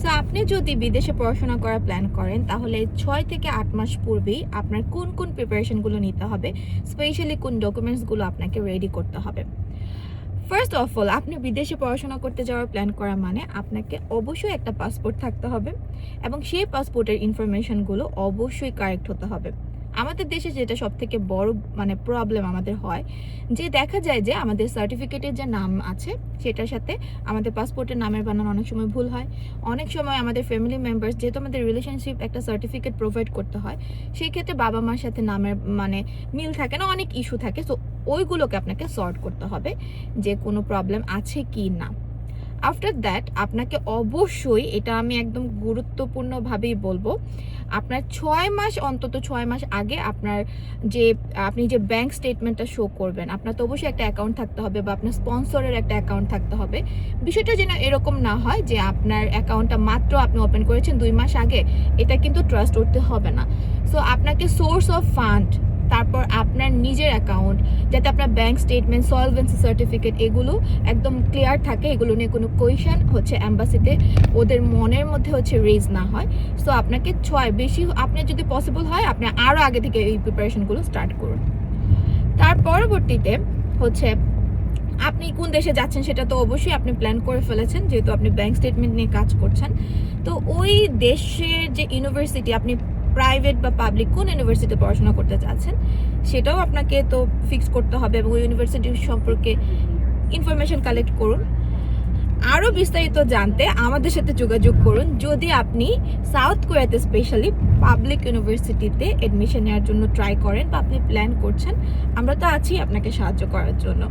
So আপনি যদি বিদেশে পড়াশোনা করার প্ল্যান করেন তাহলে 6 থেকে 8 মাস পূর্বেই আপনার কোন কোন প্রিপারেশনগুলো নিতে হবে, স্পেশালি কোন ডকুমেন্টসগুলো আপনাকে রেডি করতে হবে। ফার্স্ট অফ অল, আপনি বিদেশে পড়াশোনা করতে যাওয়ার প্ল্যান করা মানে আপনাকে অবশ্যই একটা পাসপোর্ট থাকতে হবে এবং সেই পাসপোর্টের ইনফরমেশনগুলো অবশ্যই কারেক্ট হতে হবে। আমাদের দেশে যেটা সব থেকে বড় প্রবলেম আমাদের হয় যে দেখা যায় যে আমাদের সার্টিফিকেটের যে নাম আছে সেটার সাথে আমাদের পাসপোর্টের নামের বানান অনেক সময় ভুল হয়। অনেক সময় আমাদের ফ্যামিলি মেম্বার্স, যেহেতু আমাদের রিলেশনশিপ একটা সার্টিফিকেট প্রোভাইড করতে হয়, সেই ক্ষেত্রে বাবা মার সাথে নামের মিল থাকে না, অনেক ইস্যু থাকে। সো ওইগুলোকে আপনাকে সর্ট করতে হবে যে কোনো প্রবলেম আছে কি না। আফটার দ্যাট আপনাকে অবশ্যই, এটা আমি একদম গুরুত্বপূর্ণভাবেই বলবো, আপনার 6 মাস আগে আপনি যে ব্যাংক স্টেটমেন্টটা শো করবেন, আপনার তো অবশ্যই একটা অ্যাকাউন্ট থাকতে হবে বা আপনার স্পন্সরের একটা অ্যাকাউন্ট থাকতে হবে। বিষয়টা যেন এরকম না হয় যে আপনার অ্যাকাউন্টটা মাত্র আপনি ওপেন করেছেন 2 মাস আগে, এটা কিন্তু ট্রাস্ট করতে হবে না। সো আপনাকে সোর্স অফ ফান্ড, তারপর আপনার নিজের অ্যাকাউন্ট, যাতে আপনার ব্যাংক স্টেটমেন্ট, সলভেন্সি সার্টিফিকেট এগুলো একদম ক্লিয়ার থাকে, এগুলো নিয়ে কোনো কোয়েশ্চেন অ্যাম্বাসিতে ওদের মনের মধ্যে রেজ না হয়। সো আপনাকে আপনি যদি পসিবল হয় আপনি আরও আগে থেকে এই প্রিপারেশনগুলো স্টার্ট করুন। তার পরবর্তীতে আপনি কোন দেশে যাচ্ছেন সেটা তো অবশ্যই আপনি প্ল্যান করে ফেলেছেন, যেহেতু আপনি ব্যাংক স্টেটমেন্ট নিয়ে কাজ করছেন। তো ওই দেশের যে ইউনিভার্সিটি, আপনি প্রাইভেট বা পাবলিক কোন ইউনিভার্সিটিতে পড়াশোনা করতে চাচ্ছেন সেটাও আপনাকে তো ফিক্স করতে হবে এবং ওই ইউনিভার্সিটি সম্পর্কে ইনফরমেশন কালেক্ট করুন। আরও বিস্তারিত জানতে আমাদের সাথে যোগাযোগ করুন যদি আপনি সাউথ কোরিয়াতে স্পেশালি পাবলিক ইউনিভার্সিটিতে অ্যাডমিশন নেওয়ার জন্য ট্রাই করেন বা আপনি প্ল্যান করছেন। আমরা তো আছি আপনাকে সাহায্য করার জন্য।